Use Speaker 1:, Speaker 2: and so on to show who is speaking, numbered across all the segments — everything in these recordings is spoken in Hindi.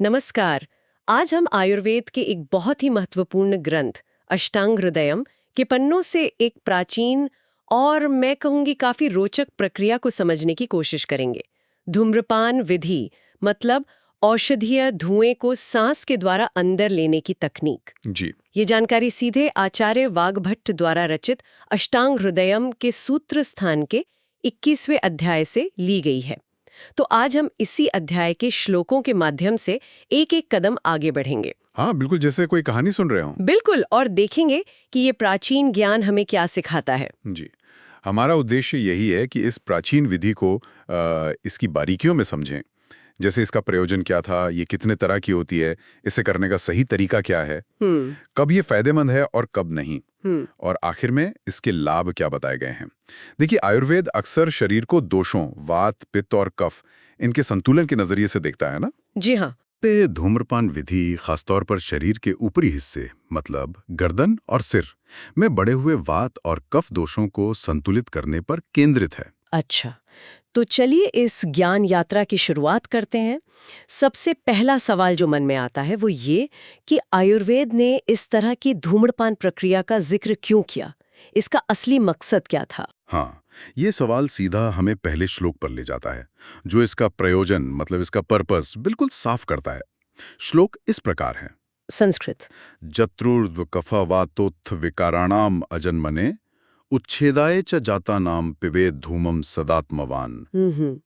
Speaker 1: नमस्कार। आज हम आयुर्वेद के एक बहुत ही महत्वपूर्ण ग्रंथ अष्टांग हृदयम के पन्नों से एक प्राचीन और मैं कहूंगी काफी रोचक प्रक्रिया को समझने की कोशिश करेंगे। धूम्रपान विधि मतलब औषधीय धुएं को सांस के द्वारा अंदर लेने की तकनीक।
Speaker 2: जी।
Speaker 1: ये जानकारी सीधे आचार्य वाग्भट्ट द्वारा रचित अष्टांग हृदयम के सूत्र स्थान के 21वें अध्याय से ली गई है। तो आज हम इसी अध्याय के श्लोकों के माध्यम से एक एक कदम आगे बढ़ेंगे।
Speaker 2: हाँ, बिल्कुल जैसे कोई कहानी सुन रहे हो।
Speaker 1: बिल्कुल, और देखेंगे कि ये प्राचीन ज्ञान हमें क्या सिखाता है।
Speaker 2: जी। हमारा उद्देश्य यही है कि इस प्राचीन विधि को इसकी बारीकियों में समझें। जैसे इसका प्रयोजन क्या था, ये कितने तरह की होती है, इसे करने का सही तरीका क्या है, कब ये फायदेमंद है और कब नहीं, और आखिर में इसके लाभ क्या बताए गए हैं। देखिए, आयुर्वेद अक्सर शरीर को दोषों, वात, पित्त और कफ, इनके संतुलन के नजरिए से देखता है ना।
Speaker 1: जी हाँ।
Speaker 2: पे धूम्रपान विधि खासतौर पर शरीर के ऊपरी हिस्से मतलब गर्दन और सिर में बढ़े हुए वात और कफ दोषों को संतुलित करने पर केंद्रित है।
Speaker 1: अच्छा, तो चलिए इस ज्ञान यात्रा की शुरुआत करते हैं। सबसे पहला सवाल जो मन में आता है वो ये कि आयुर्वेद ने इस तरह की धूम्रपान प्रक्रिया का जिक्र क्यों किया? इसका असली मकसद क्या था?
Speaker 2: हाँ, ये सवाल सीधा हमें पहले श्लोक पर ले जाता है, जो इसका प्रयोजन मतलब इसका पर्पस बिल्कुल साफ करता है। श्लोक इस प्रकार है।
Speaker 1: संस्कृत।
Speaker 2: जत्रुर्ध्व कफावातोत्थ विकाराणाम अजन्मने उच्छेदाय च जाता नाम पिबेद धूमम सदात्मवान।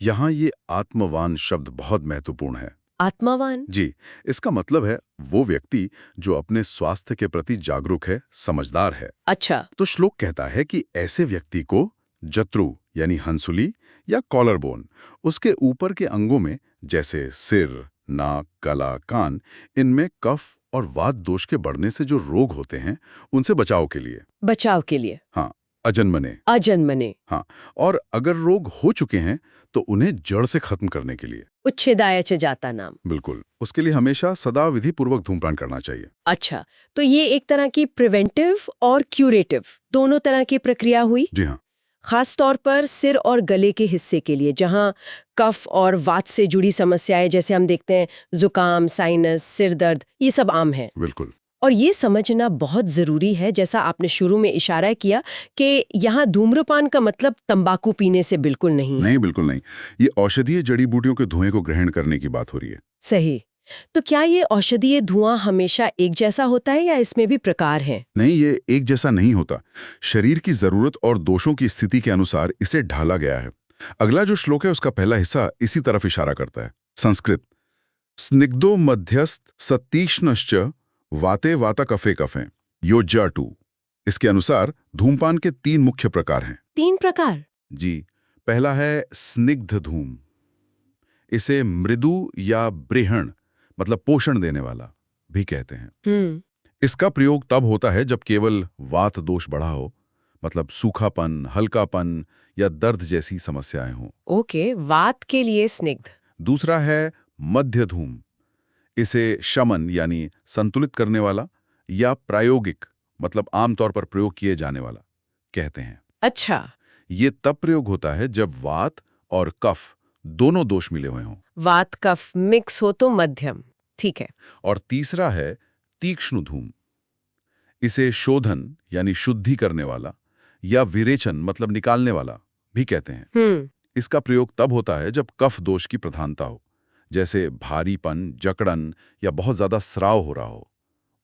Speaker 2: यहाँ ये आत्मवान शब्द बहुत महत्वपूर्ण है।
Speaker 1: आत्मावान?
Speaker 2: जी, इसका मतलब है वो व्यक्ति जो अपने स्वास्थ्य के प्रति जागरूक है, समझदार है।
Speaker 1: अच्छा।
Speaker 2: तो श्लोक कहता है कि ऐसे व्यक्ति को जत्रु यानी हंसुली या कॉलर बोन, उसके ऊपर के अंगों में जैसे सिर, नाक, गला, कान, इनमें कफ और वात दोष के बढ़ने से जो रोग होते हैं उनसे बचाव के लिए।
Speaker 1: बचाव के लिए?
Speaker 2: हाँ, अजन्मने।
Speaker 1: अजन्मने।
Speaker 2: हाँ, और अगर रोग हो चुके हैं तो उन्हें जड़ से खत्म करने के लिए।
Speaker 1: उच्छेदाय च जाता नाम।
Speaker 2: बिल्कुल, उसके लिए हमेशा सदा विधि पूर्वक धूम्रपान करना चाहिए।
Speaker 1: अच्छा, तो ये एक तरह की प्रिवेंटिव और क्यूरेटिव दोनों तरह की प्रक्रिया हुई।
Speaker 2: जी हाँ।
Speaker 1: खास तौर पर सिर और गले के हिस्से के लिए, जहां कफ और वात से जुड़ी समस्याएं जैसे हम देखते हैं जुकाम, साइनस, सिर दर्द, ये सब आम है।
Speaker 2: बिल्कुल।
Speaker 1: और ये समझना बहुत जरूरी है, जैसा आपने शुरू में इशारा किया कि यहाँ धूम्रपान का मतलब तंबाकू पीने से बिल्कुल नहीं है।
Speaker 2: नहीं, बिल्कुल नहीं। ये औषधीय जड़ी बूटियों के धुएं को ग्रहण करने की बात हो रही है।
Speaker 1: सही। तो क्या ये औषधीय धुआं हमेशा एक जैसा होता है या इसमें भी प्रकार हैं?
Speaker 2: नहीं, ये एक जैसा नहीं होता। शरीर की जरूरत और दोषों की स्थिति के अनुसार इसे ढाला गया है। अगला जो श्लोक है उसका पहला हिस्सा इसी तरफ इशारा करता है। संस्कृत। स्निग्धो मध्यस्थ सतीक्ष्णश्च वाते वाता कफे कफे योज्जा टू। इसके अनुसार धूमपान के 3 मुख्य प्रकार हैं।
Speaker 1: 3 प्रकार?
Speaker 2: जी। पहला है स्निग्ध धूम। इसे मृदु या ब्रेहण मतलब पोषण देने वाला भी कहते हैं। इसका प्रयोग तब होता है जब केवल वात दोष बढ़ा हो, मतलब सूखापन, हल्कापन या दर्द जैसी समस्याएं हों।
Speaker 1: ओके, वात के लिए स्निग्ध।
Speaker 2: दूसरा है मध्य धूम। इसे शमन यानी संतुलित करने वाला या प्रायोगिक मतलब आमतौर पर प्रयोग किए जाने वाला कहते हैं।
Speaker 1: अच्छा।
Speaker 2: ये तब प्रयोग होता है जब वात और कफ दोनों दोष मिले हुए हों।
Speaker 1: वात कफ मिक्स हो तो मध्यम, ठीक है।
Speaker 2: और तीसरा है तीक्ष्ण धूम। इसे शोधन यानी शुद्धि करने वाला या विरेचन मतलब निकालने वाला भी कहते हैं। इसका प्रयोग तब होता है जब कफ दोष की प्रधानता हो, जैसे भारीपन, जकड़न या बहुत ज्यादा स्राव हो रहा हो।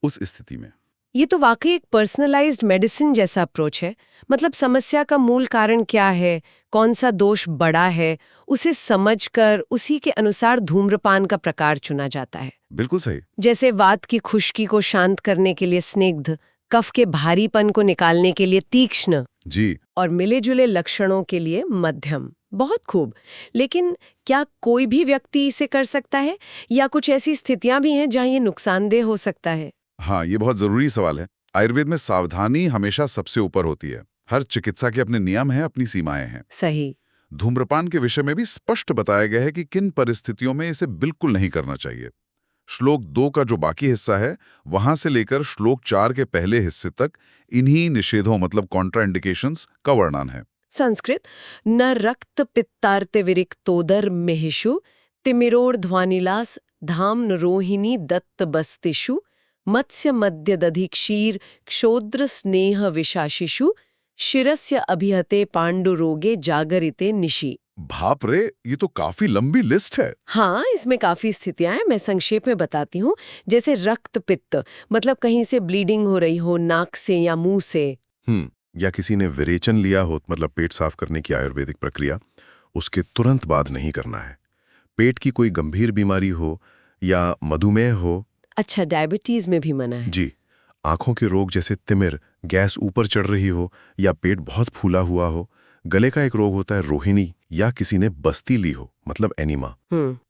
Speaker 2: उस स्थिति में
Speaker 1: ये तो वाकई एक पर्सनलाइज्ड मेडिसिन जैसा अप्रोच है। मतलब समस्या का मूल कारण क्या है, कौन सा दोष बड़ा है, उसे समझकर उसी के अनुसार धूम्रपान का प्रकार चुना जाता है।
Speaker 2: बिल्कुल सही।
Speaker 1: जैसे वात की खुश्की को शांत करने के लिए स्निग्ध, कफ के भारीपन को निकालने के लिए तीक्ष्ण
Speaker 2: जी।
Speaker 1: और मिले जुले लक्षणों के लिए मध्यम। बहुत खूब। लेकिन क्या कोई भी व्यक्ति इसे कर सकता है या कुछ ऐसी स्थितियां भी हैं जहां ये नुकसानदेह हो सकता है?
Speaker 2: हाँ, ये बहुत जरूरी सवाल है। आयुर्वेद में सावधानी हमेशा सबसे ऊपर होती है। हर चिकित्सा के अपने नियम हैं, अपनी सीमाएं हैं।
Speaker 1: सही।
Speaker 2: धूम्रपान के विषय में भी स्पष्ट बताया गया है कि किन परिस्थितियों में इसे बिल्कुल नहीं करना चाहिए। श्लोक 2 का जो बाकी हिस्सा है, वहां से लेकर श्लोक 4 के पहले हिस्से तक इन्हीं निषेधों मतलब कॉन्ट्राइंडिकेशंस का वर्णन है।
Speaker 1: संस्कृत। न रक्त पित्तार्ते विरिक्तोदर मेहिषु तिमिरोर्ध्वानिलास धाम रोहिणी दत्त बस्तिषु मत्स्य मध्य दधि क्षीर क्षोद्र स्नेह विशाशिषु शिरस्य अभिहते पांडुरोगे जागरिते निशि।
Speaker 2: बाप रे, ये तो काफी लंबी लिस्ट है।
Speaker 1: हाँ, इसमें काफी स्थितियां हैं। मैं संक्षेप में बताती हूँ। जैसे रक्त पित्त, मतलब कहीं से ब्लीडिंग हो रही हो, नाक से या मुंह से।
Speaker 3: या किसी ने विरेचन लिया हो, मतलब पेट साफ करने की आयुर्वेदिक प्रक्रिया, उसके तुरंत बाद नहीं करना है। पेट की कोई गंभीर बीमारी हो या मधुमेह हो।
Speaker 1: अच्छा, डायबिटीज में भी मना है।
Speaker 3: जी। आंखों के रोग जैसे तिमिर, गैस ऊपर चढ़ रही हो या पेट बहुत फूला हुआ हो। गले का एक रोग होता है रोहिणी, या किसी ने बस्ती ली हो, मतलब एनीमा।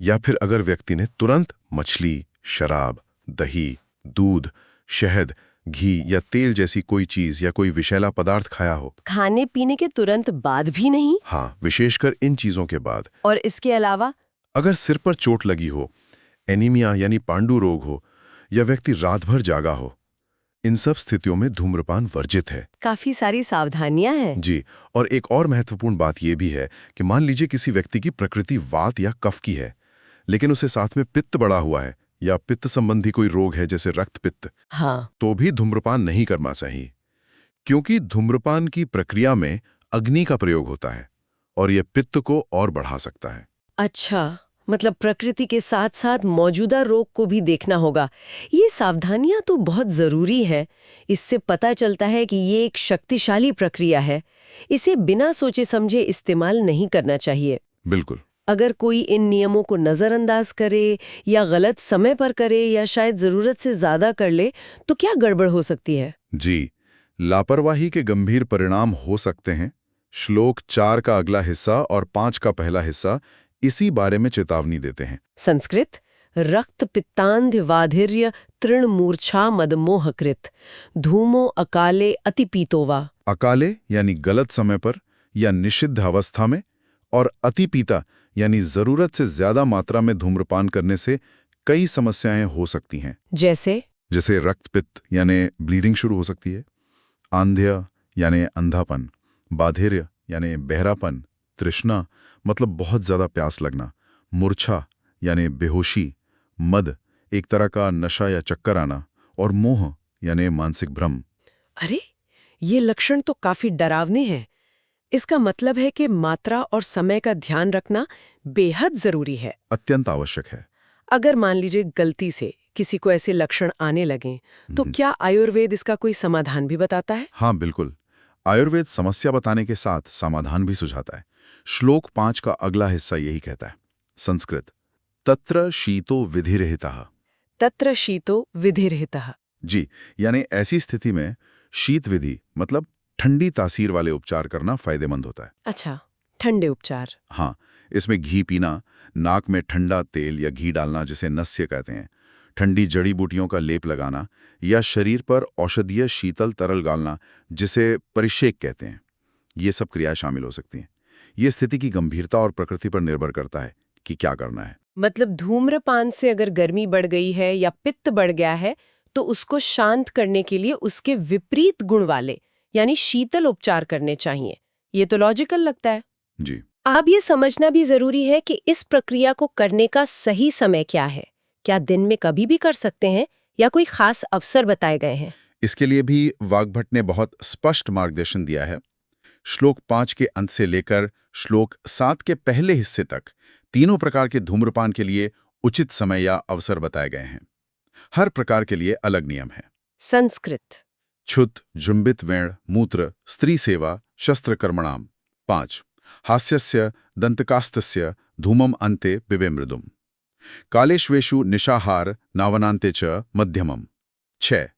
Speaker 3: या फिर अगर व्यक्ति ने तुरंत मछली, शराब, दही, दूध, शहद, घी या तेल जैसी कोई चीज या कोई विषैला पदार्थ खाया हो।
Speaker 1: खाने पीने के तुरंत बाद भी नहीं?
Speaker 3: हाँ, विशेषकर इन चीजों के बाद।
Speaker 1: और इसके अलावा
Speaker 3: अगर सिर पर चोट लगी हो, एनीमिया यानी पांडु रोग हो, या व्यक्ति रात भर जागा हो, इन सब स्थितियों में धूम्रपान वर्जित है।
Speaker 1: काफी सारी सावधानियां हैं।
Speaker 3: जी। और एक और महत्वपूर्ण बात यह भी है कि मान लीजिए किसी व्यक्ति की प्रकृति वात या कफ की है, लेकिन उसे साथ में पित्त बढ़ा हुआ है या पित्त संबंधी कोई रोग है जैसे रक्त पित्त,
Speaker 1: हाँ,
Speaker 3: तो भी धूम्रपान नहीं करना चाहिए, क्योंकि धूम्रपान की प्रक्रिया में अग्नि का प्रयोग होता है और यह पित्त को और बढ़ा सकता है।
Speaker 1: अच्छा, मतलब प्रकृति के साथ साथ मौजूदा रोग को भी देखना होगा। ये सावधानियां तो बहुत जरूरी है। इससे पता चलता है कि ये एक शक्तिशाली प्रक्रिया है। इसे बिना सोचे समझे इस्तेमाल नहीं करना चाहिए।
Speaker 3: बिल्कुल।
Speaker 1: अगर कोई इन नियमों को नजरअंदाज करे या गलत समय पर करे या शायद जरूरत से ज्यादा कर ले, तो क्या गड़बड़ हो सकती है?
Speaker 2: जी, लापरवाही के गंभीर परिणाम हो सकते हैं। श्लोक 4 का अगला हिस्सा और 5 का पहला हिस्सा इसी बारे में चेतावनी देते हैं।
Speaker 1: संस्कृत रक्त पित्तांध वाधिर्य तृण मूर्छा मदमोहकृत धूमो अकाले अतिपीतोवा।
Speaker 2: अकाले यानी गलत समय पर या निषिद्ध अवस्था में, और अतिपीता यानी जरूरत से ज्यादा मात्रा में धूम्रपान करने से कई समस्याएं हो सकती हैं।
Speaker 1: जैसे
Speaker 2: रक्तपित्त यानी ब्लीडिंग शुरू हो सकती है, आंध्य यानी अंधापन, बाधिर्य यानी बहरापन, तृष्णा मतलब बहुत ज्यादा प्यास लगना, मूर्छा यानी बेहोशी, मद एक तरह का नशा या चक्कर आना, और मोह यानी मानसिक भ्रम।
Speaker 1: अरे, ये लक्षण तो काफी डरावने हैं। इसका मतलब है कि मात्रा और समय का ध्यान रखना बेहद जरूरी है।
Speaker 2: अत्यंत आवश्यक है।
Speaker 1: अगर मान लीजिए गलती से किसी को ऐसे लक्षण आने लगें, तो क्या आयुर्वेद इसका कोई समाधान भी बताता है?
Speaker 2: हाँ, बिल्कुल। आयुर्वेद समस्या बताने के साथ समाधान भी सुझाता है। श्लोक 5 का अगला हिस्सा यही कहता है। संस्कृत तत्र शीतो विधिरहितः।
Speaker 1: तत्र शीतो विधिरहितः।
Speaker 2: जी, यानी ऐसी स्थिति में शीत विधि मतलब ठंडी तासीर वाले उपचार करना फायदेमंद होता है।
Speaker 1: अच्छा, ठंडे उपचार।
Speaker 2: हाँ, इसमें घी पीना, नाक में ठंडा तेल या घी डालना जिसे नस्य कहते हैं, ठंडी जड़ी बूटियों का लेप लगाना, या शरीर पर औषधीय शीतल तरल डालना जिसे परिषेक कहते हैं, ये सब क्रियाएं शामिल हो सकती हैं। ये स्थिति की गंभीरता और प्रकृति पर निर्भर करता है कि क्या करना है।
Speaker 1: मतलब धूम्रपान से अगर गर्मी बढ़ गई है या पित्त बढ़ गया है, तो उसको शांत करने के लिए उसके विपरीत गुण वाले यानी शीतल उपचार करने चाहिए। ये तो लॉजिकल लगता है।
Speaker 2: जी।
Speaker 1: अब ये समझना भी जरूरी है कि इस प्रक्रिया को करने का सही समय क्या है। क्या दिन में कभी भी कर सकते हैं या कोई खास अवसर बताए गए हैं?
Speaker 2: इसके लिए भी वाग्भट ने बहुत स्पष्ट मार्गदर्शन दिया है। श्लोक 5 के अंत से लेकर श्लोक 7 के पहले हिस्से तक तीनों प्रकार के धूम्रपान के लिए उचित समय या अवसर बताए गए हैं। हर प्रकार के लिए अलग नियम है।
Speaker 1: संस्कृत
Speaker 2: छुत, जुम्बित वेण, मूत्र, स्त्री सेवा, शस्त्र कर्मणाम। 5 हास्यस्य दंतकास्तस्य धूमम अन्ते पिबे मृदुम। कालेश्वेषु निशाहार नावनान्ते च मध्यमम। 6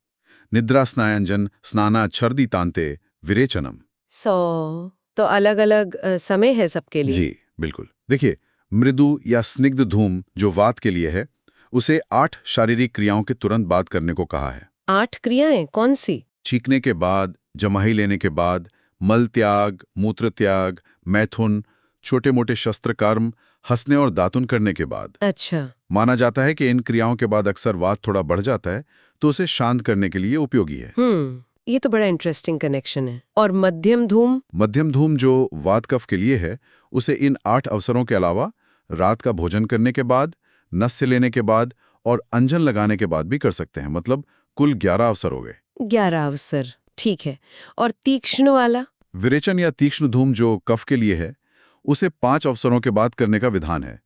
Speaker 2: निद्रा स्नायंजन स्नानाच्छर्दितान्ते विरेचनम।
Speaker 1: तो अलग अलग समय है सबके लिए।
Speaker 2: जी बिल्कुल। देखिए, मृदु या स्निग्ध धूम जो वात के लिए है, उसे 8 शारीरिक क्रियाओं के तुरंत बाद करने को कहा है।
Speaker 1: 8 क्रियाएं कौन सी?
Speaker 2: छींकने के बाद, जमाही लेने के बाद, मल त्याग, मूत्र त्याग, मैथुन, छोटे मोटे शस्त्र कर्म, हंसने और दातुन करने के बाद।
Speaker 1: अच्छा।
Speaker 2: माना जाता है कि इन क्रियाओं के बाद अक्सर वात थोड़ा बढ़ जाता है, तो उसे शांत करने के लिए उपयोगी है।
Speaker 1: ये तो बड़ा इंटरेस्टिंग कनेक्शन है। और मध्यम धूम?
Speaker 2: मध्यम धूम जो वात कफ के लिए है, उसे इन 8 अवसरों के अलावा रात का भोजन करने के बाद,
Speaker 3: नस से लेने के बाद और अंजन लगाने के बाद भी कर सकते हैं। मतलब कुल 11 अवसर हो गए।
Speaker 1: 11 अवसर, ठीक है। और तीक्ष्ण वाला?
Speaker 3: विरेचन या तीक्ष्ण धूम जो कफ के लिए है, उसे 5 अवसरों के बाद करने का विधान है।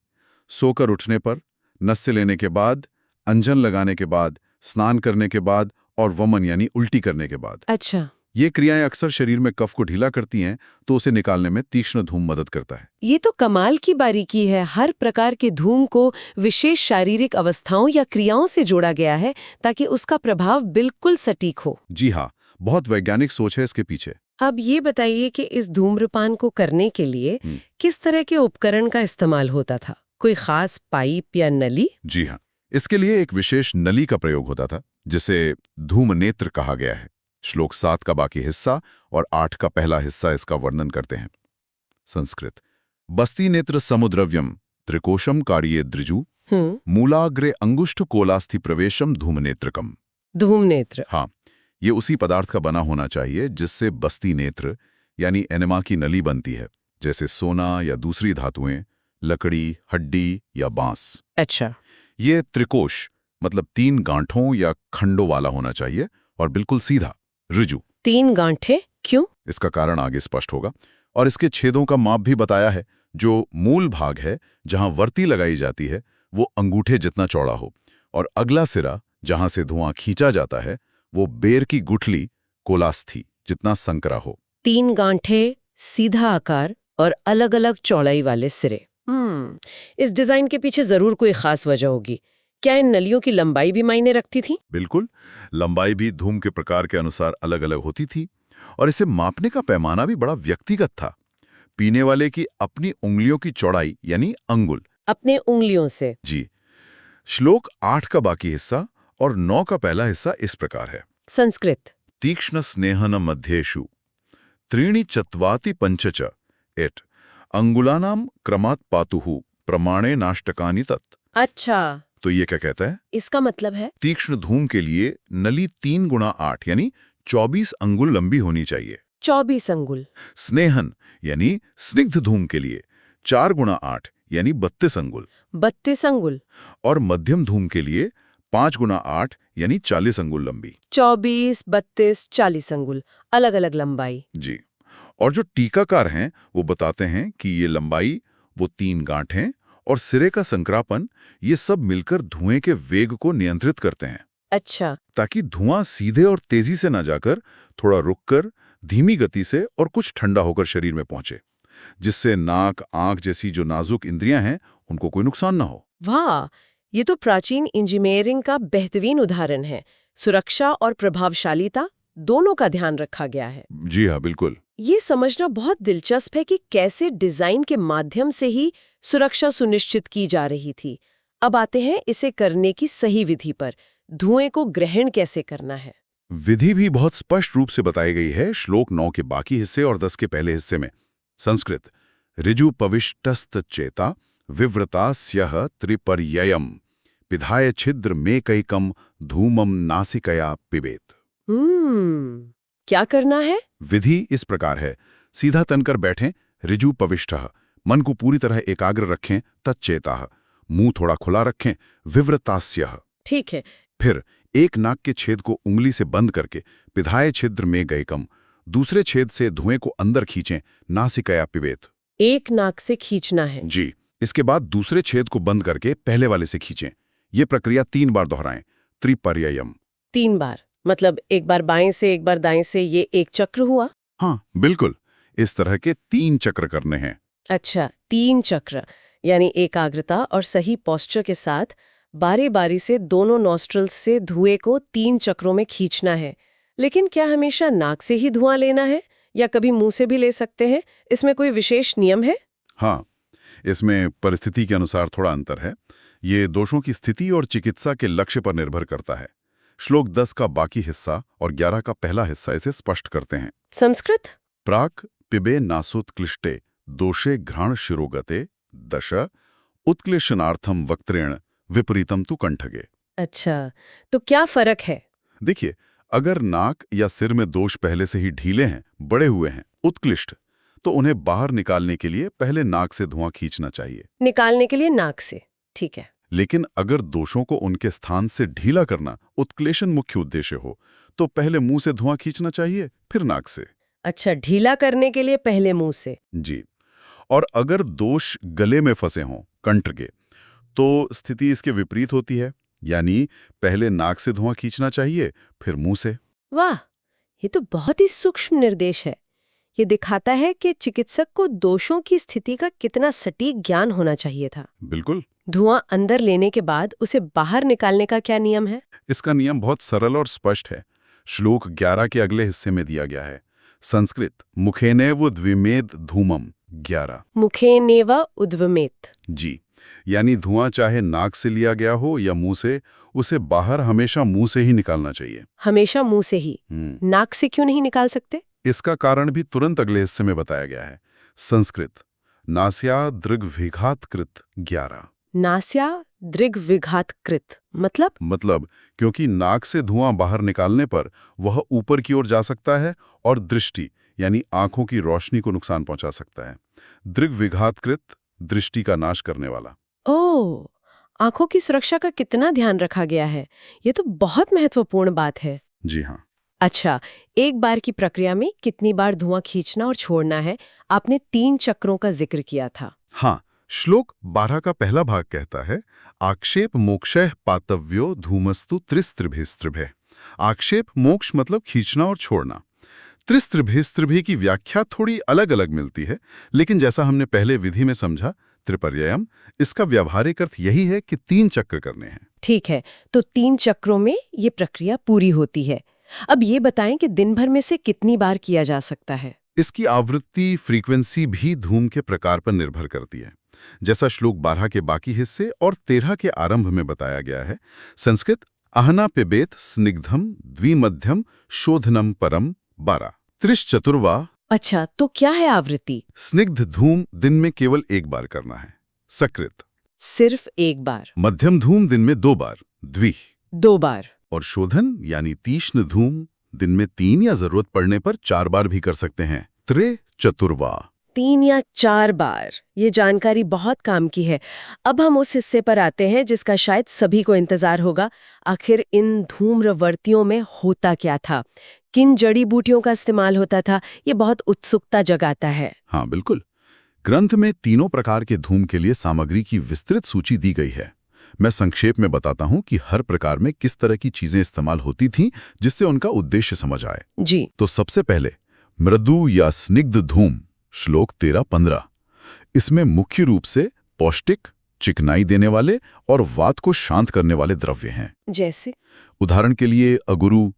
Speaker 3: सोकर उठने पर, नस से लेने के बाद, अंजन लगाने के बाद, स्नान करने के बाद और वमन यानी उल्टी करने के बाद।
Speaker 1: अच्छा,
Speaker 3: ये क्रियाएं अक्सर शरीर में कफ को ढीला करती हैं, तो उसे निकालने में तीक्ष्ण धूम मदद करता है।
Speaker 1: ये तो कमाल की बारीकी है। हर प्रकार के धूम को विशेष शारीरिक अवस्थाओं या क्रियाओं से जोड़ा गया है ताकि उसका प्रभाव बिल्कुल सटीक हो।
Speaker 3: जी हाँ, बहुत वैज्ञानिक सोच है इसके पीछे।
Speaker 1: अब ये बताइए कि इस धूम्रपान को करने के लिए किस तरह के उपकरण का इस्तेमाल होता था? कोई खास पाइप या नली?
Speaker 3: जी हाँ, इसके लिए एक विशेष नली का प्रयोग होता था, जिसे धूम नेत्र कहा गया है। श्लोक 7 का बाकी हिस्सा और 8 का पहला हिस्सा इसका वर्णन करते हैं। संस्कृत। बस्ती नेत्र समुद्रव्यम त्रिकोशम कार्ये द्रिजु मूलाग्रे अंगुष्ठ कोलास्थि प्रवेशम धूमनेत्रकम।
Speaker 1: धूमनेत्र।
Speaker 3: हाँ, ये उसी पदार्थ का बना होना चाहिए जिससे बस्ती नेत्र यानी एनेमा की नली बनती है, जैसे सोना या दूसरी धातुएं, लकड़ी, हड्डी या बांस।
Speaker 1: अच्छा।
Speaker 3: ये त्रिकोश मतलब 3 गांठों या खंडों वाला होना चाहिए और बिल्कुल सीधा, ऋजु।
Speaker 1: 3 गांठें क्यों?
Speaker 3: इसका कारण आगे स्पष्ट होगा। और इसके छेदों का माप भी बताया है। जो मूल भाग है, जहां वर्ती लगाई जाती है, वो अंगूठे जितना चौड़ा हो, और अगला सिरा जहां से धुआं खींचा जाता है, वो बेर की गुठली कोलास्थि जितना संकरा हो।
Speaker 1: 3 गांठें, सीधा आकार और अलग-अलग चौड़ाई वाले सिरे। इस डिजाइन के पीछे जरूर कोई खास वजह होगी। क्या इन नलियों की लंबाई भी मायने रखती थी?
Speaker 3: बिल्कुल, लंबाई भी धूम के प्रकार के अनुसार अलग-अलग होती थी, और इसे मापने का पैमाना भी बड़ा व्यक्तिगत था। पीने वाले की अपनी उंगलियों की चौड़ाई यानी अंगुल।
Speaker 1: अपने उंगलियों से?
Speaker 3: जी। श्लोक 8 का बाकी हिस्सा और 9 का पहला हिस्सा इस प्रकार है।
Speaker 1: संस्कृत।
Speaker 3: तीक्ष्ण स्नेहन मध्येषु त्रीणि चत्वाति पंचच एट अंगुलानाम क्रमात् पातुहु प्रमाणे नाष्टकानि तत्।
Speaker 1: अच्छा,
Speaker 3: तो ये क्या कहता है?
Speaker 1: इसका मतलब है
Speaker 3: तीक्ष्ण धूम के लिए नली 3 गुणा 8 यानी 24 अंगुल लंबी होनी चाहिए।
Speaker 1: 24 अंगुल।
Speaker 3: स्नेहन यानी स्निग्ध धूम के लिए 4 गुणा 8 यानी 32 अंगुल।
Speaker 1: 32 अंगुल।
Speaker 3: और मध्यम धूम के लिए 5 गुणा 8 यानी 40 अंगुल लंबी।
Speaker 1: 24, 32, 40 अंगुल, अलग-अलग लंबाई।
Speaker 3: जी। और जो टीकाकार हैं वो बताते हैं कि ये लंबाई, वो 3 गांठें और सिरे का संकरापन, ये सब मिलकर धुएं के वेग को नियंत्रित करते हैं।
Speaker 1: अच्छा।
Speaker 3: ताकि धुआं सीधे और तेजी से ना जाकर थोड़ा रुककर, धीमी गति से और कुछ ठंडा होकर शरीर में पहुंचे, जिससे नाक, आंख जैसी जो नाजुक इंद्रियां हैं उनको कोई नुकसान ना हो।
Speaker 1: वाह, ये तो प्राचीन इंजीनियरिंग का बेहतरीन उदाहरण है। सुरक्षा और प्रभावशालीता दोनों का ध्यान रखा गया है।
Speaker 3: जी हाँ, बिल्कुल।
Speaker 1: ये समझना बहुत दिलचस्प है कि कैसे डिजाइन के माध्यम से ही सुरक्षा सुनिश्चित की जा रही थी। अब आते हैं इसे करने की सही विधि पर। धुएं को ग्रहण कैसे करना है?
Speaker 3: विधि भी बहुत स्पष्ट रूप से बताई गई है श्लोक 9 के बाकी हिस्से और 10 के पहले हिस्से में। संस्कृत। ऋजु पविष्टस्त चेता विव्रता स्यः त्रिपर्ययम् पिधाय छिद्र में कैकम धूमम नासिकया पिबेत।
Speaker 1: क्या करना है?
Speaker 3: विधि इस प्रकार है। सीधा तनकर बैठें, ऋजु पविष्टः, मन को पूरी तरह एकाग्र रखें, तच्चेताः, मुंह थोड़ा खुला रखें, विव्रतास्यः।
Speaker 1: ठीक है।
Speaker 3: फिर एक नाक के छेद को उंगली से बंद करके पिधाय छिद्र में गैकम, दूसरे छेद से धुएं को अंदर खींचें, नासिकया पिबेत।
Speaker 1: एक नाक से खींचना है?
Speaker 3: जी। इसके बाद दूसरे छेद को बंद करके पहले वाले से खींचें। ये प्रक्रिया 3 बार दोहराएं, त्रिपर्ययम्।
Speaker 1: 3 बार मतलब एक बार बाएं से, एक बार दाएं से, ये एक चक्र हुआ?
Speaker 3: हाँ, बिल्कुल। इस तरह के 3 चक्र करने हैं।
Speaker 1: अच्छा, 3 चक्र, यानी एकाग्रता और सही पोस्चर के साथ बारी-बारी से दोनों नॉस्ट्रल्स से धुएं को 3 चक्रों में खींचना है। लेकिन क्या हमेशा नाक से ही धुआं लेना है या कभी मुंह से भी ले सकते हैं? इसमें कोई विशेष नियम है?
Speaker 3: हाँ, इसमें परिस्थिति के अनुसार थोड़ा अंतर है। ये दोषों की स्थिति और चिकित्सा के लक्ष्य पर निर्भर करता है। श्लोक 10 का बाकी हिस्सा और 11 का पहला हिस्सा इसे स्पष्ट करते हैं।
Speaker 1: संस्कृत।
Speaker 3: प्राक पिबे नासोत्क्लिष्टे दोषे घ्राण शिरोगते दश उत्क्लेशनार्थम वक्त्रेण विपरीतम तु कंठगे।
Speaker 1: अच्छा, तो क्या फर्क है?
Speaker 3: देखिए, अगर नाक या सिर में दोष पहले से ही ढीले हैं, बड़े हुए हैं, उत्कृष्ट, तो उन्हें बाहर निकालने के लिए पहले नाक से धुआं खींचना चाहिए।
Speaker 1: निकालने के लिए नाक से, ठीक है।
Speaker 3: लेकिन अगर दोषों को उनके स्थान से ढीला करना उत्क्लेशन मुख्य उद्देश्य हो तो पहले मुंह से धुआं खींचना चाहिए, फिर नाक से।
Speaker 1: अच्छा, ढीला करने के लिए पहले मुंह से।
Speaker 3: जी। और अगर दोष गले में फंसे हों, कंठ के, तो स्थिति इसके विपरीत होती है, यानी पहले नाक से धुआं खींचना चाहिए, फिर मुंह से।
Speaker 1: वाह, ये तो बहुत ही सूक्ष्म निर्देश है। ये दिखाता है कि चिकित्सक को दोषों की स्थिति का कितना सटीक ज्ञान होना चाहिए था।
Speaker 3: बिल्कुल।
Speaker 1: धुआं अंदर लेने के बाद उसे बाहर निकालने का क्या नियम है?
Speaker 3: इसका नियम बहुत सरल और स्पष्ट है। श्लोक 11 के अगले हिस्से में दिया गया है। संस्कृत मुखेनेव उद्विमेत धूमम 11।
Speaker 1: मुखेनेव उद्विमेत।
Speaker 3: जी, यानी धुआं चाहे नाक से लिया गया हो या मुंह से, उसे बाहर हमेशा मुंह से ही निकालना चाहिए।
Speaker 1: हमेशा मुंह से ही? नाक से क्यों नहीं निकाल सकते?
Speaker 3: इसका कारण भी तुरंत अगले हिस्से में बताया गया है। संस्कृत नास्या दृग्विघातकृत 11।
Speaker 1: नास्या दृग्विघातकृत मतलब
Speaker 3: क्योंकि नाक से धुआं बाहर निकालने पर वह ऊपर की ओर जा सकता है और दृष्टि यानी आंखों की रोशनी को नुकसान पहुंचा सकता है। दृग्विघातकृत, दृष्टि का नाश करने वाला।
Speaker 1: ओह, आंखों की सुरक्षा का कितना ध्यान रखा गया है। ये तो बहुत महत्वपूर्ण बात है।
Speaker 3: जी हाँ।
Speaker 1: अच्छा, एक बार की प्रक्रिया में कितनी बार धुआं खींचना और छोड़ना है? आपने 3 चक्रों का जिक्र किया था।
Speaker 3: हाँ, श्लोक 12 का पहला भाग कहता है, आक्षेप मोक्षः पातव्यो धूमस्तु त्रिस्त्रिभिस्त्रिभे। आक्षेप मोक्ष मतलब खींचना और छोड़ना। त्रिस्त्रिभिस्त्रिभे की व्याख्या थोड़ी अलग अलग मिलती है, लेकिन जैसा हमने पहले विधि में समझा, त्रिपर्ययम, इसका व्यावहारिक अर्थ यही है कि 3 चक्र करने हैं।
Speaker 1: ठीक है, तो 3 चक्रों में ये प्रक्रिया पूरी होती है। अब ये बताएं कि दिन भर में से कितनी बार किया जा सकता है?
Speaker 3: इसकी आवृत्ति, फ्रीक्वेंसी भी धूम के प्रकार पर निर्भर करती है, जैसा श्लोक 12 के बाकी हिस्से और 13 के आरंभ में बताया गया है। संस्कृत अहना पिबेत स्निग्धम द्विमध्यम शोधनम परम 12। त्रिश्चतुर्वा।
Speaker 1: अच्छा, तो क्या है आवृत्ति?
Speaker 3: स्निग्ध धूम दिन में केवल 1 बार करना है। सकृत
Speaker 1: सिर्फ 1 बार।
Speaker 3: मध्यम धूम दिन में 2 बार, द्वि
Speaker 1: 2 बार।
Speaker 3: और शोधन यानी तीक्ष्ण धूम दिन में 3 या जरूरत पड़ने पर 4 बार भी कर सकते हैं। त्रिचतुर्वा
Speaker 1: 3 या 4 बार। ये जानकारी बहुत काम की है। अब हम उस हिस्से पर आते हैं जिसका शायद सभी को इंतजार होगा। आखिर इन धूम्रवर्तियों में होता क्या था? किन जड़ी बूटियों का इस्तेमाल होता था? ये बहुत उत्सुकता जगाता है।
Speaker 3: हाँ बिल्कुल। ग्रंथ में 3 प्रकार के धूम के लिए सामग्री की विस्तृत सूची दी गई है। मैं संक्षेप में बताता हूं कि हर प्रकार में किस तरह की चीजें इस्तेमाल होती थीं, जिससे उनका उद्देश्य समझ आए।
Speaker 1: जी।
Speaker 3: तो सबसे पहले मृदु या स्निग्ध धूम, श्लोक 13-15। इसमें मुख्य रूप से पौष्टिक, चिकनाई देने वाले और वात को शांत करने वाले द्रव्य हैं।
Speaker 1: जैसे?
Speaker 3: उदाहरण के लिए अगुरु,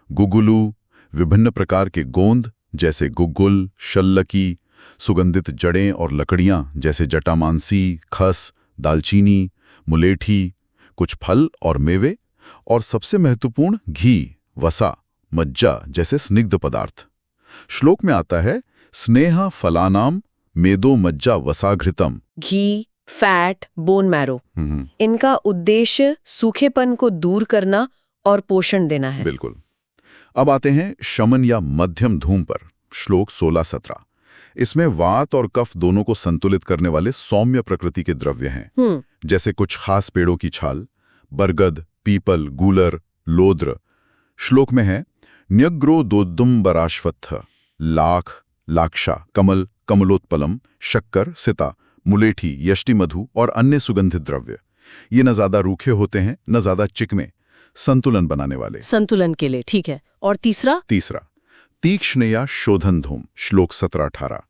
Speaker 3: गुगुलू, विभिन्न प्रकार के गोंद जैसे गुग्गुल, शल्लकी, सुगंधित जड़ें और लकड़ियां जैसे जटामांसी, खस, दालचीनी, मुलेठी, कुछ फल और मेवे, और सबसे महत्वपूर्ण घी, वसा, मज्जा जैसे स्निग्ध पदार्थ। श्लोक में आता है स्नेह फलानाम मेदो मज्जा वसाघृतम।
Speaker 1: घी, फैट, बोन मैरो, इनका उद्देश्य सूखेपन को दूर करना और पोषण देना है।
Speaker 3: बिल्कुल। अब आते हैं शमन या मध्यम धूम पर, श्लोक 16-17। इसमें वात और कफ दोनों को संतुलित करने वाले सौम्य प्रकृति के द्रव्य हैं, जैसे कुछ खास पेड़ों की छाल, बरगद, पीपल, गूलर, लोद्र। श्लोक में है न्यग्रो दोद्दुम्बराश्वत्थ, लाख, लाक्षा, कमल, कमलोत्पलम, शक्कर, सिता, मुलेठी, यष्टिमधु और अन्य सुगंधित द्रव्य। ये न ज्यादा रूखे होते हैं न ज्यादा चिकने, संतुलन बनाने वाले।
Speaker 1: संतुलन के लिए, ठीक है। और तीसरा
Speaker 3: तीक्ष्ण या शोधन धूम, श्लोक 17-18।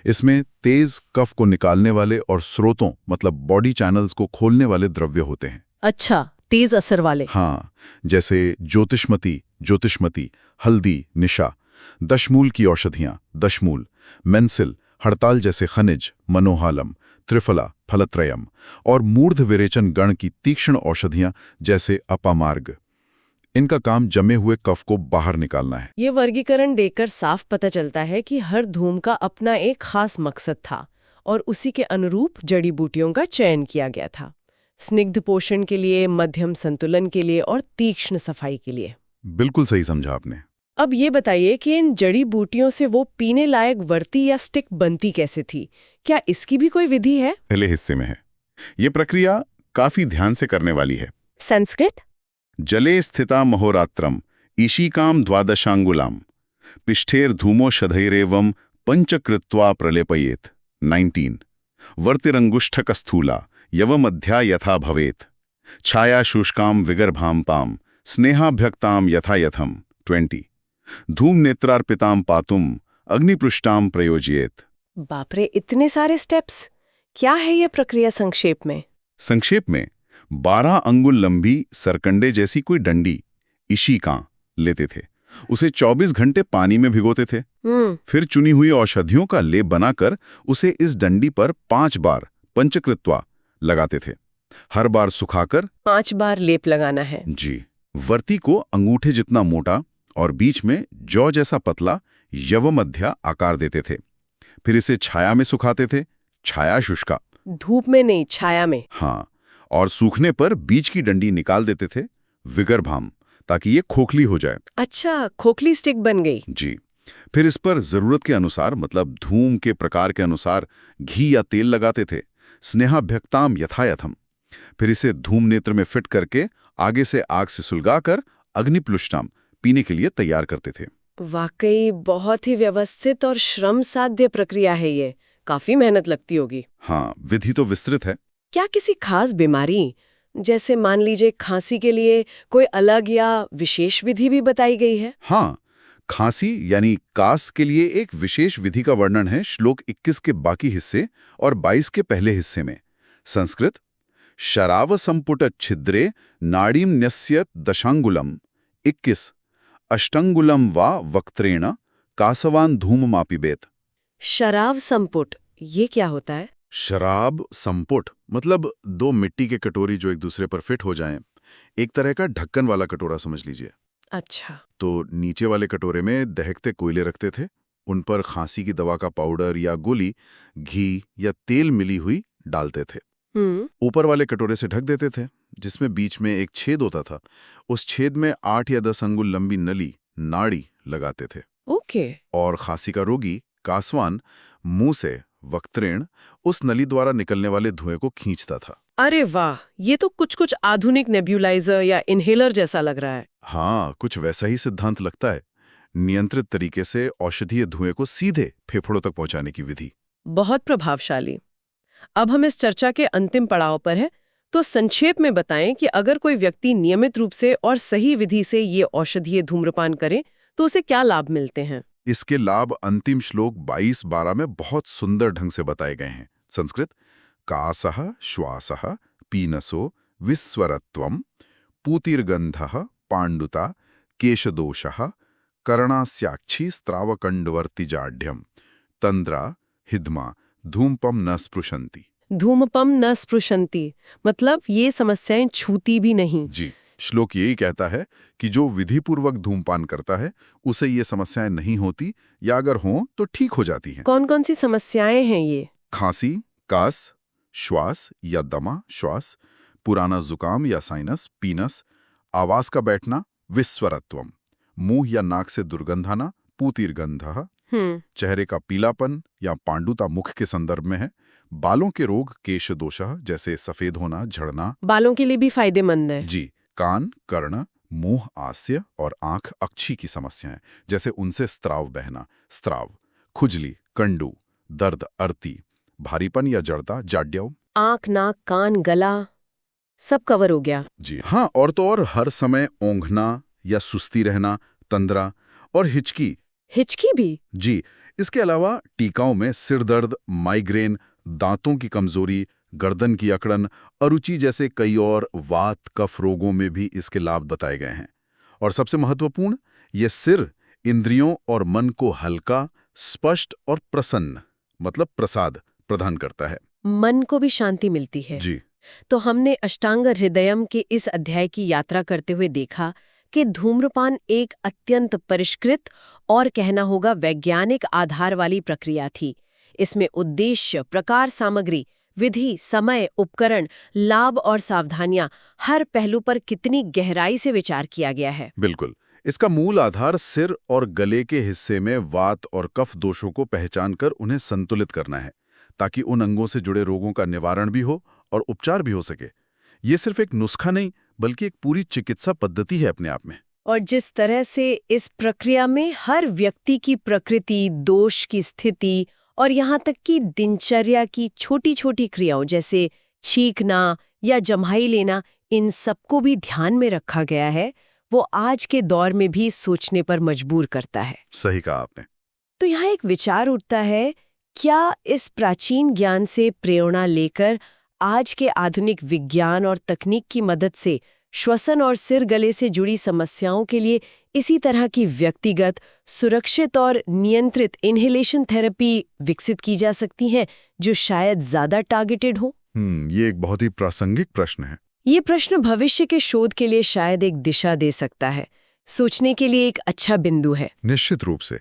Speaker 3: इसमें तेज कफ को निकालने वाले और स्रोतों मतलब बॉडी चैनल्स को खोलने वाले द्रव्य होते हैं।
Speaker 1: अच्छा, तेज असर वाले।
Speaker 3: हाँ, जैसे ज्योतिष्मती, हल्दी, निशा, दशमूल की औषधियां, दशमूल, मेंसिल, हड़ताल जैसे खनिज, मनोहालम, त्रिफला, फलत्रयम, और मूर्ध विरेचन गण की तीक्ष्ण औषधियां जैसे अपामार्ग। इनका काम जमे हुए कफ को बाहर निकालना है।
Speaker 1: ये वर्गीकरण देखकर साफ पता चलता है कि हर धूम का अपना एक खास मकसद था और उसी के अनुरूप जड़ी बूटियों का चयन किया गया था। स्निग्ध पोषण के लिए, मध्यम संतुलन के लिए और तीक्ष्ण सफाई के लिए।
Speaker 3: बिल्कुल सही समझा आपने।
Speaker 1: अब ये बताइए कि इन जड़ी बूटियों से वो पीने लायक वर्ती या स्टिक बनती कैसे थी? क्या इसकी भी कोई विधि है?
Speaker 3: पहले हिस्से में है। ये प्रक्रिया काफी ध्यान से करने वाली है।
Speaker 1: संस्कृत?
Speaker 3: जले स्थिता महोरात्रम ईशिकाम द्वादशांगुलाम पिष्ठेर धूमो शधैरेवम पंचकृत्वा प्रलेपयेत। 19 वर्तिरंगुष्ठकस्थूला यवमध्या यथा भवेत छाया शुष्काम विगर्भाम पाम स्नेहाभ्यक्ताम यथा यथम। 20 धूम नेत्रार्पिताम पातुम अग्निपृष्टाम प्रयोजयेत।
Speaker 1: बापरे, इतने सारे स्टेप्स! क्या है ये प्रक्रिया संक्षेप में?
Speaker 3: संक्षेप में 12 अंगुल लंबी सरकंडे जैसी कोई डंडी इशिका लेते थे, उसे 24 घंटे पानी में भिगोते थे, फिर चुनी हुई औषधियों का लेप बनाकर उसे इस डंडी पर 5 बार पंचकृत्वा लगाते थे। हर बार सुखाकर
Speaker 1: 5 बार लेप लगाना है।
Speaker 3: जी। वर्ती को अंगूठे जितना मोटा और बीच में जौ जैसा पतला यवमध्या आकार देते थे। फिर इसे छाया में सुखाते थे, छाया शुष्का।
Speaker 1: धूप में नहीं, छाया में।
Speaker 3: हाँ, और सूखने पर बीच की डंडी निकाल देते थे विगर्भाम, ताकि ये खोखली हो जाए।
Speaker 1: अच्छा, खोखली स्टिक बन गई।
Speaker 3: जी। फिर इस पर जरूरत के अनुसार, मतलब धूम के प्रकार के अनुसार घी या तेल लगाते थे। स्नेहाभ्यक्ताम यथायथम। फिर इसे धूम नेत्र में फिट करके आगे से आग से सुलगाकर अग्निप्लुष्टाम पीने के लिए तैयार करते थे।
Speaker 1: वाकई बहुत ही व्यवस्थित और श्रम साध्य प्रक्रिया है ये। काफी मेहनत लगती होगी।
Speaker 3: हाँ, विधि तो विस्तृत है।
Speaker 1: क्या किसी खास बीमारी, जैसे मान लीजिए खांसी के लिए कोई अलग या विशेष विधि भी बताई गई है?
Speaker 3: हाँ, खांसी यानी कास के लिए एक विशेष विधि का वर्णन है श्लोक 21 के बाकी हिस्से और 22 के पहले हिस्से में। संस्कृत: शराव संपुट छिद्रे नाड़ीम न्यस्य दशांगुलम 21 अष्टंगुलम वा वक्त्रेण कासवान धूममापिबेत।
Speaker 1: शराव संपुट, ये क्या होता है?
Speaker 3: शराब संपुट मतलब 2 मिट्टी के कटोरी जो एक दूसरे पर फिट हो जाएं। एक तरह का ढक्कन वाला कटोरा समझ लीजिए।
Speaker 1: अच्छा।
Speaker 3: तो नीचे वाले कटोरे में दहकते कोयले रखते थे, उन पर खांसी की दवा का पाउडर या गोली, घी या तेल मिली हुई डालते थे। ऊपर वाले कटोरे से ढक देते थे, जिसमें बीच में एक छेद होता था। उस छेद में 8 या 10 अंगुल लंबी नली, नाड़ी लगाते थे।
Speaker 1: ओके।
Speaker 3: और खांसी का रोगी कासवान मुंह से वक्त्रेण उस नली द्वारा निकलने वाले धुएं को खींचता था।
Speaker 1: अरे वाह, ये तो कुछ आधुनिक नेब्यूलाइजर या इनहेलर जैसा लग रहा है।
Speaker 3: हाँ, कुछ वैसा ही सिद्धांत लगता है। नियंत्रित तरीके से औषधीय धुएं को सीधे फेफड़ों तक पहुंचाने की विधि।
Speaker 1: बहुत प्रभावशाली। अब हम इस चर्चा के अंतिम पड़ाव पर हैं, तो संक्षेप में बताएं कि अगर कोई व्यक्ति नियमित रूप से और सही विधि से ये औषधीय धूम्रपान करे तो उसे क्या लाभ मिलते हैं?
Speaker 3: इसके लाभ अंतिम श्लोक 22-12 में बहुत सुंदर ढंग से बताए गए हैं। संस्कृत: कासः श्वासः पीनसो विस्वरत्वम पूतिर्गंधः पांडुता केशदोषः करणास्याक्षी स्त्रावकंडवर्ती जाढ्यम तंद्रा हिद्मा धूमपम न स्पृशंति।
Speaker 1: धूमपम न स्पृशंति मतलब ये समस्याएं छूती भी नहीं।
Speaker 3: जी। श्लोक यही कहता है कि जो विधिपूर्वक धूमपान करता है उसे ये समस्याएं नहीं होती, या अगर हों तो ठीक हो जाती हैं।
Speaker 1: कौन कौन सी समस्याएं हैं ये?
Speaker 3: खांसी, कास, श्वास या दमा श्वास, पुराना जुकाम या साइनस, पीनस, आवाज का बैठना, विस्वरत्वम, मुंह या नाक से दुर्गंध आना, पूतिर्गंधः, चेहरे का पीलापन या पांडुता मुख के संदर्भ में है, बालों के रोग, केशदोषः जैसे सफेद होना, झड़ना,
Speaker 1: बालों के लिए भी फायदेमंद है।
Speaker 3: जी, कान, कर्ण, मुंह, आस्य और आंख अक्षी की समस्याएं जैसे उनसे स्त्राव बहना, स्त्राव, खुजली, कंडू, दर्द, अर्ती, भारीपन या जड़ता, जाड्याव।
Speaker 1: आंख, नाक, कान, गला सब कवर हो गया।
Speaker 3: जी हाँ, और तो और हर समय ओंघना या सुस्ती रहना, तंद्रा और हिचकी।
Speaker 1: हिचकी भी?
Speaker 3: जी। इसके अलावा टीकाओं में सिर दर्द, माइग्रेन, दांतों की कमजोरी, गर्दन की अकड़न, अरुचि जैसे कई और वात कफ रोगों में भी इसके लाभ बताए गए हैं। और सबसे महत्वपूर्ण, ये सिर, इंद्रियों और मन को हल्का, स्पष्ट और प्रसन्न मतलब प्रसाद प्रदान करता है।
Speaker 1: मन को भी शांति मिलती है।
Speaker 3: जी।
Speaker 1: तो हमने अष्टांग हृदयम के इस अध्याय की यात्रा करते हुए देखा कि धूम्रपान एक अत्यंत परिष्कृत और कहना होगा वैज्ञानिक आधार वाली प्रक्रिया थी। इसमें उद्देश्य, प्रकार, सामग्री, विधि, समय, उपकरण, लाभ और सावधानियां, हर पहलू पर कितनी गहराई से विचार किया गया है।
Speaker 3: बिल्कुल। इसका मूल आधार सिर और गले के हिस्से में वात और कफ दोषों को पहचान कर उन्हें संतुलित करना है, ताकि उन अंगों से जुड़े रोगों का निवारण भी हो और उपचार भी हो सके। ये सिर्फ एक नुस्खा नहीं बल्कि एक पूरी चिकित्सा पद्धति है अपने आप में।
Speaker 1: और जिस तरह से इस प्रक्रिया में हर व्यक्ति की प्रकृति, दोष की स्थिति और यहाँ तक कि दिनचर्या की छोटी छोटी क्रियाओं जैसे छींकना या जम्हाई लेना, इन सबको भी ध्यान में रखा गया है, वो आज के दौर में भी सोचने पर मजबूर करता है।
Speaker 3: सही कहा आपने।
Speaker 1: तो यहाँ एक विचार उठता है, क्या इस प्राचीन ज्ञान से प्रेरणा लेकर आज के आधुनिक विज्ञान और तकनीक की मदद से श्वसन और सिर गले से जुड़ी समस्याओं के लिए इसी तरह की व्यक्तिगत, सुरक्षित और नियंत्रित इनहेलेशन थेरेपी विकसित की जा सकती हैं, जो शायद ज्यादा टारगेटेड हो?
Speaker 3: ये एक बहुत ही प्रासंगिक प्रश्न है।
Speaker 1: ये प्रश्न भविष्य के शोध के लिए शायद एक दिशा दे सकता है, सोचने के लिए एक अच्छा बिंदु है।
Speaker 3: निश्चित रूप से।